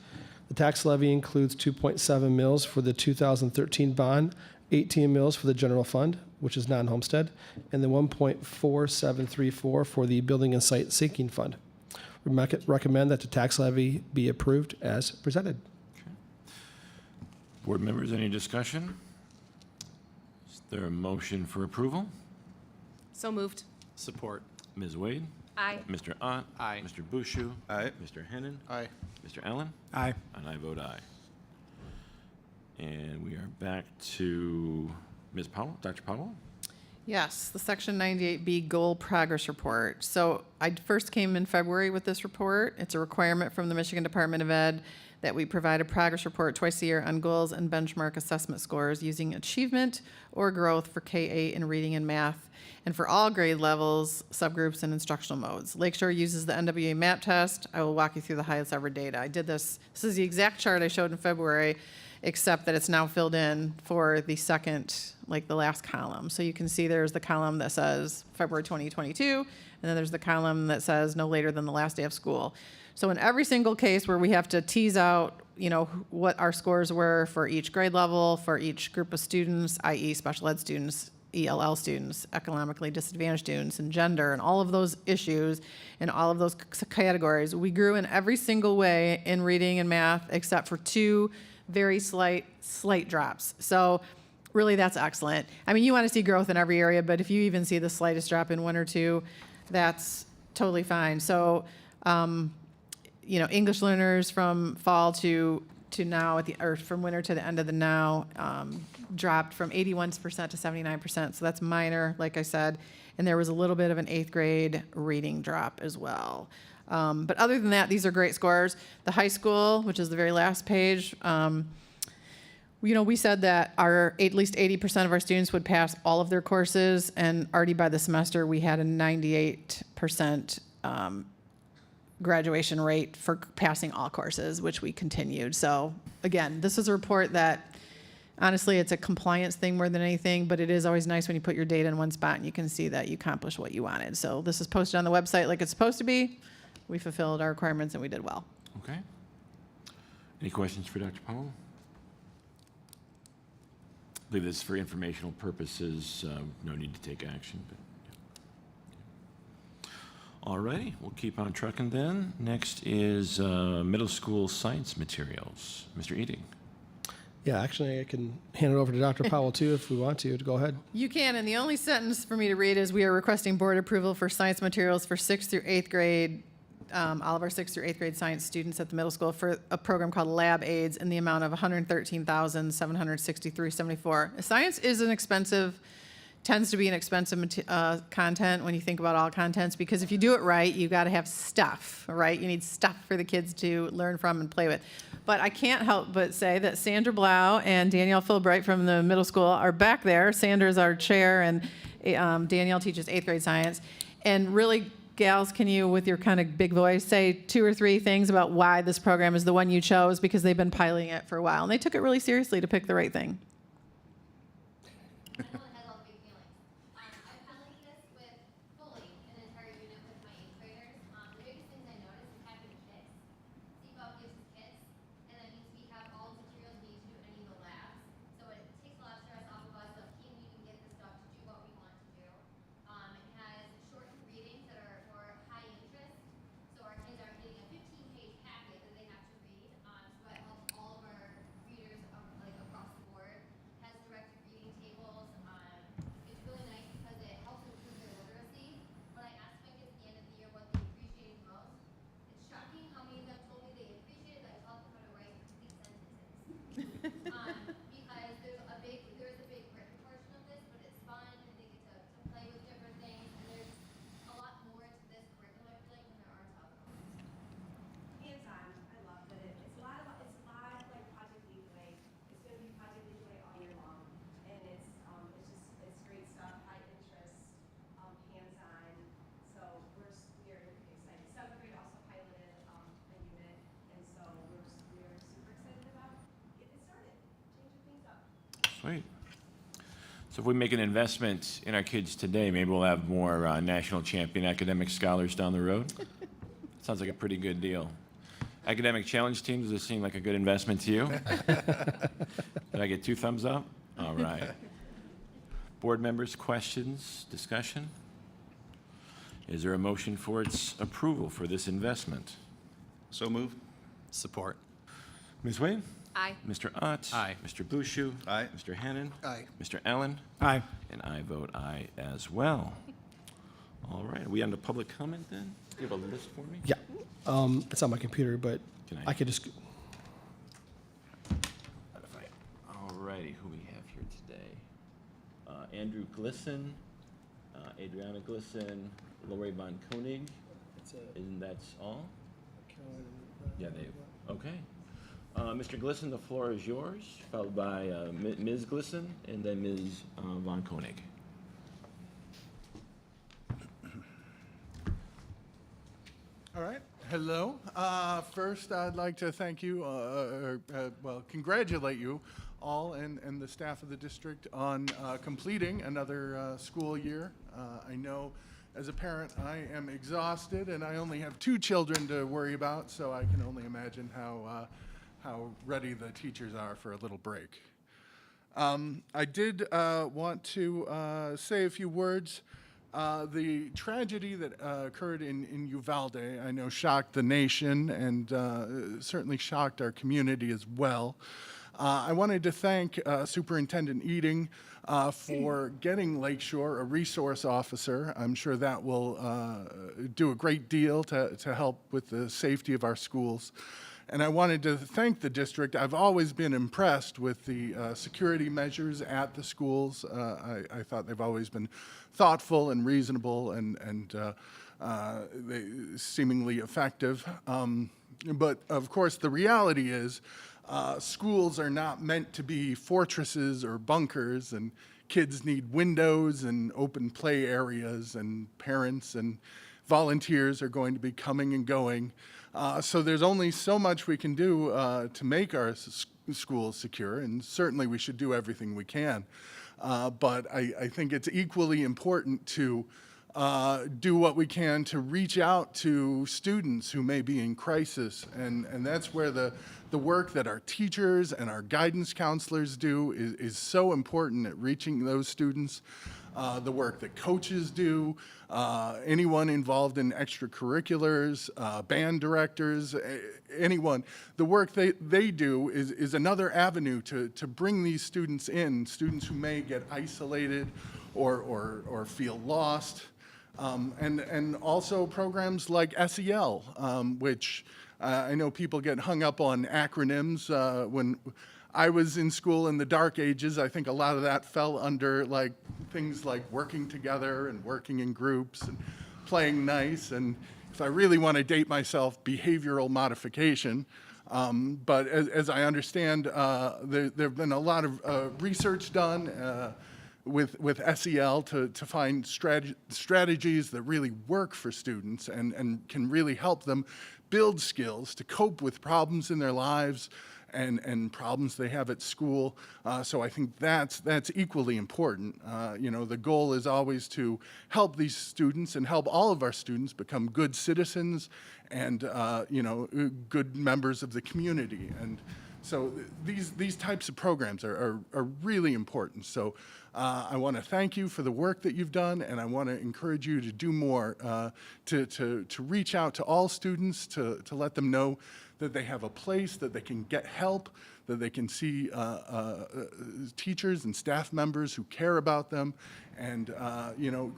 The tax levy includes 2.7 mils for the 2013 bond, 18 mils for the general fund, which is non-homestead, and the 1.4734 for the building and site sinking fund. We recommend that the tax levy be approved as presented. Board members, any discussion? Is there a motion for approval? So moved. Support. Ms. Wade? Aye. Mr. Ott? Aye. Mr. Bushu? Aye. Mr. Hannan? Aye. Mr. Allen? Aye. And I vote aye. And we are back to Ms. Powell, Dr. Powell? Yes, the Section 98B Goal Progress Report. So I first came in February with this report. It's a requirement from the Michigan Department of Ed that we provide a progress report twice a year on goals and benchmark assessment scores using achievement or growth for K-8 in reading and math, and for all grade levels, subgroups, and instructional modes. Lakeshore uses the NWA MAP test. I will walk you through the highest ever data. I did this. This is the exact chart I showed in February, except that it's now filled in for the second, like the last column. So you can see there's the column that says February 2022, and then there's the column that says no later than the last day of school. So in every single case where we have to tease out, you know, what our scores were for each grade level, for each group of students, i.e. special ed students, ELL students, economically disadvantaged students, and gender, and all of those issues and all of those categories. We grew in every single way in reading and math except for two very slight drops. So really, that's excellent. I mean, you want to see growth in every area, but if you even see the slightest drop in one or two, that's totally fine. So, English learners from fall to now or from winter to the end of the now dropped from 81% to 79%. So that's minor, like I said. And there was a little bit of an 8th grade reading drop as well. But other than that, these are great scores. The high school, which is the very last page, we said that at least 80% of our students would pass all of their courses, and already by the semester, we had a 98% graduation rate for passing all courses, which we continued. So again, this is a report that, honestly, it's a compliance thing more than anything, but it is always nice when you put your data in one spot and you can see that you accomplished what you wanted. So this is posted on the website like it's supposed to be. We fulfilled our requirements and we did well. Okay. Any questions for Dr. Powell? I believe this is for informational purposes. No need to take action. But yeah. All righty, we'll keep on trucking then. Next is middle school science materials. Mr. Eading. Yeah, actually, I can hand it over to Dr. Powell, too, if we want to. Go ahead. You can, and the only sentence for me to read is we are requesting board approval for science materials for 6th through 8th grade, all of our 6th through 8th grade science students at the middle school for a program called Lab Aids in the amount of $113,763.74. Science is tends to be an expensive content when you think about all contents, because if you do it right, you got to have stuff, right? You need stuff for the kids to learn from and play with. But I can't help but say that Sandra Blau and Danielle Fulbright from the middle school are back there. Sandra's our chair, and Danielle teaches 8th grade science. And really, gals, can you, with your kind of big voice, say 2 or 3 things about why this program is the one you chose? Because they've been piloting it for a while, and they took it really seriously to pick the right thing. Sweet. So if we make an investment in our kids today, maybe we'll have more national champion academic scholars down the road. Sounds like a pretty good deal. Academic challenge team, does this seem like a good investment to you? Did I get 2 thumbs up? All right. Board members, questions, discussion? Is there a motion for its approval for this investment? So moved. Support. Ms. Wade? Aye. Mr. Ott? Aye. Mr. Bouchou? Aye. Mr. Hannan? Aye. Mr. Allen? Aye. And I vote aye as well. All right, are we on to public comment then? Do you have a list for me? Yeah. It's on my computer, but Can I could just... All righty, who we have here today? Andrew Glisson, Adriana Glisson, Lori Von Koenig, and that's all? Yeah, okay. Mr. Glisson, the floor is yours, followed by Ms. Glisson, and then Ms. Von Koenig. All right. Hello. First, I'd like to thank you, congratulate you all and the staff of the district on completing another school year. I know as a parent I am exhausted, and I only have 2 children to worry about, so I can only imagine how ready the teachers are for a little break. I did want to say a few words. The tragedy that occurred in Uvalde, I know, shocked the nation and certainly shocked our community as well. I wanted to thank Superintendent Eating for getting Lakeshore a resource officer. I'm sure that will do a great deal to help with the safety of our schools. And I wanted to thank the district. I've always been impressed with the security measures at the schools. I thought they've always been thoughtful and reasonable and they seemingly effective. But of course, the reality is schools are not meant to be fortresses or bunkers, and kids need windows and open play areas, and parents and volunteers are going to be coming and going. So there's only so much we can do to make our schools secure, and certainly we should do everything we can. But I think it's equally important to do what we can to reach out to students who may be in crisis, and that's where the work that our teachers and our guidance counselors do is so important at reaching those students. The work that coaches do, anyone involved in extracurriculars, band directors, anyone, the work they do is another avenue to bring these students in, students who may get isolated or feel lost. And also programs like SEL, which I know people get hung up on acronyms. When I was in school in the dark ages, I think a lot of that fell under like things like working together and working in groups and playing nice. And if I really want to date myself, behavioral modification. But as I understand, there have been a lot of research done with SEL to find strategies that really work for students and can really help them build skills to cope with problems in their lives and problems they have at school. So I think that's equally important. You know, the goal is always to help these students and help all of our students become good citizens and, you know, good members of the community. And so these types of programs are really important. So I want to thank you for the work that you've done, and I want to encourage you to do more, to reach out to all students, to let them know that they have a place, that they can get help, that they can see teachers and staff members who care about them, and you know,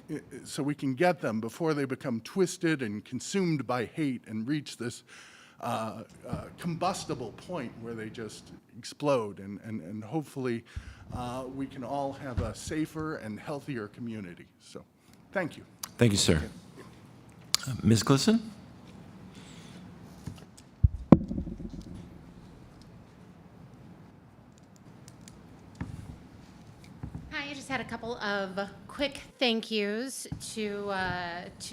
so we can get them before they become twisted and consumed by hate and reach this combustible point where they just explode, and hopefully we can all have a safer and healthier community. So thank you. Thank you, sir. Ms. Glisson? Hi, I just had a couple of quick thank yous to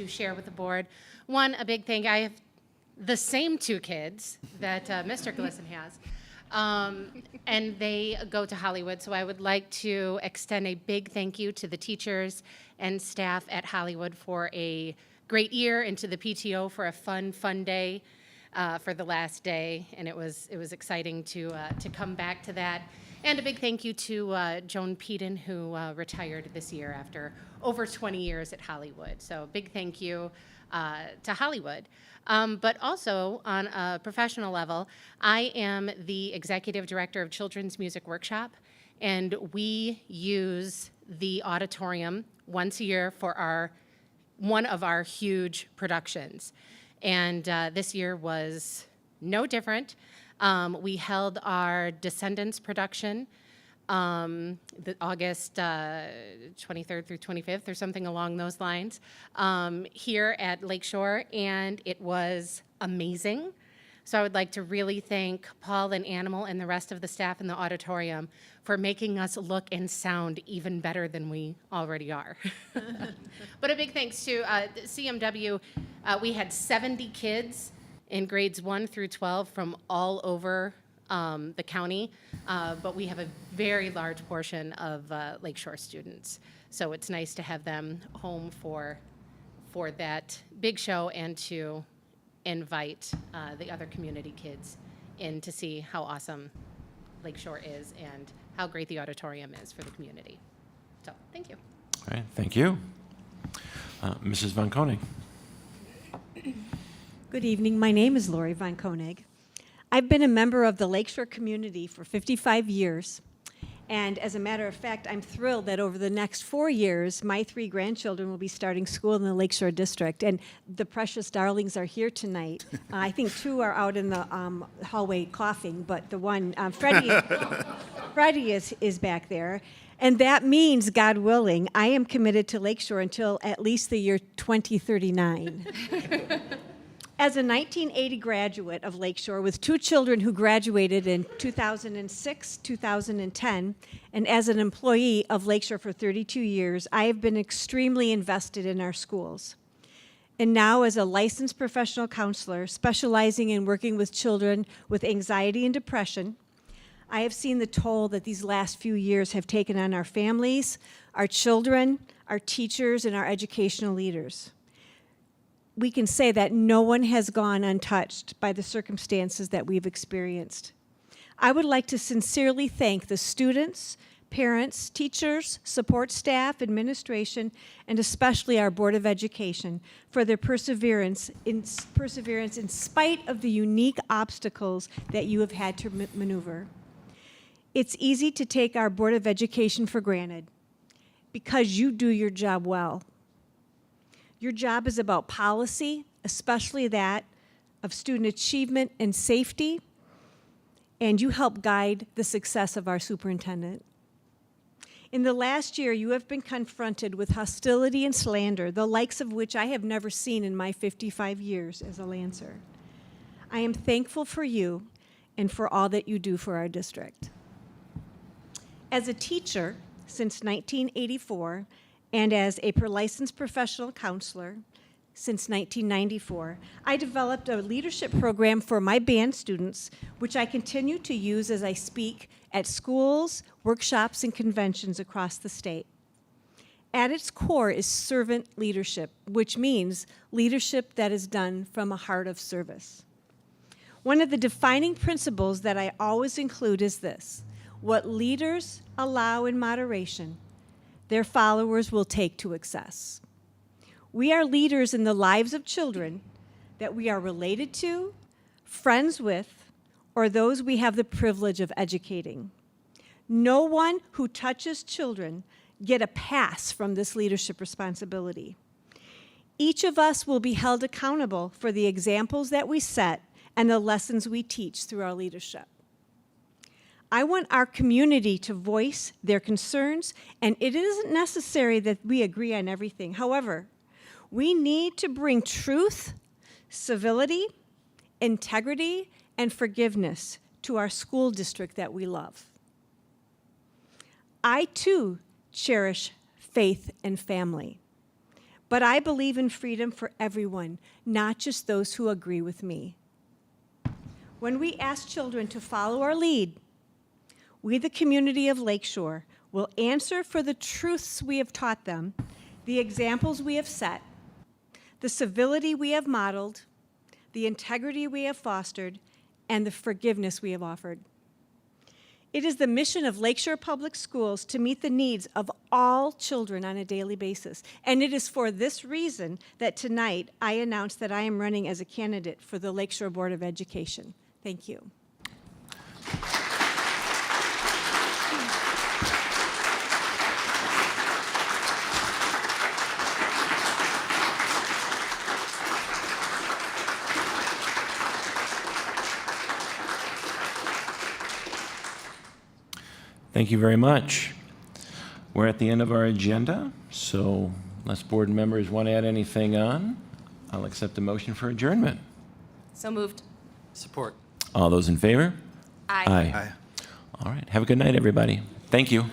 share with the board. One, a big thank you. I have the same two kids that Mr. Glisson has, and they go to Hollywood. So I would like to extend a big thank you to the teachers and staff at Hollywood for a great year, and to the PTO for a fun day for the last day. And it was exciting to come back to that. And a big thank you to Joan Peden, who retired this year after over 20 years at Hollywood. So big thank you to Hollywood. But also on a professional level, I am the executive director of Children's Music Workshop, and we use the auditorium once a year for one of our huge productions. And this year was no different. We held our Descendants production the August 23rd through 25th or something along those lines here at Lakeshore, and it was amazing. So I would like to really thank Paul and Animal and the rest of the staff in the auditorium for making us look and sound even better than we already are. But a big thanks to CMW. We had 70 kids in grades 1 through 12 from all over the county, but we have a very large portion of Lakeshore students. So it's nice to have them home for that big show and to invite the other community kids in to see how awesome Lakeshore is and how great the auditorium is for the community. So, thank you. All right, thank you. Mrs. Von Koenig. Good evening. My name is Lori Von Koenig. I've been a member of the Lakeshore community for 55 years. And as a matter of fact, I'm thrilled that over the next 4 years, my 3 grandchildren will be starting school in the Lakeshore District. And the precious darlings are here tonight. I think 2 are out in the hallway coughing, but the one, Freddie is back there. And that means, God willing, I am committed to Lakeshore until at least the year 2039. As a 1980 graduate of Lakeshore with 2 children who graduated in 2006, 2010, and as an employee of Lakeshore for 32 years, I have been extremely invested in our schools. And now as a licensed professional counselor specializing in working with children with anxiety and depression, I have seen the toll that these last few years have taken on our families, our children, our teachers, and our educational leaders. We can say that no one has gone untouched by the circumstances that we've experienced. I would like to sincerely thank the students, parents, teachers, support staff, administration, and especially our Board of Education for their perseverance in spite of the unique obstacles that you have had to maneuver. It's easy to take our Board of Education for granted because you do your job well. Your job is about policy, especially that of student achievement and safety, and you help guide the success of our superintendent. In the last year, you have been confronted with hostility and slander, the likes of which I have never seen in my 55 years as a Lancer. I am thankful for you and for all that you do for our district. As a teacher since 1984, and as a licensed professional counselor since 1994, I developed a leadership program for my band students, which I continue to use as I speak at schools, workshops, and conventions across the state. At its core is servant leadership, which means leadership that is done from a heart of service. One of the defining principles that I always include is this: what leaders allow in moderation, their followers will take to excess. We are leaders in the lives of children that we are related to, friends with, or those we have the privilege of educating. No one who touches children get a pass from this leadership responsibility. Each of us will be held accountable for the examples that we set and the lessons we teach through our leadership. I want our community to voice their concerns, and it isn't necessary that we agree on everything. However, we need to bring truth, civility, integrity, and forgiveness to our school district that we love. I, too, cherish faith and family, but I believe in freedom for everyone, not just those who agree with me. When we ask children to follow our lead, we, the community of Lakeshore, will answer for the truths we have taught them, the examples we have set, the civility we have modeled, the integrity we have fostered, and the forgiveness we have offered. It is the mission of Lakeshore Public Schools to meet the needs of all children on a daily basis. And it is for this reason that tonight I announce that I am running as a candidate for the Lakeshore Board of Education. Thank you. Thank you very much. We're at the end of our agenda, so unless board members want to add anything on, I'll accept a motion for adjournment. So moved. Support. All those in favor? Aye. All right. Have a good night, everybody. Thank you.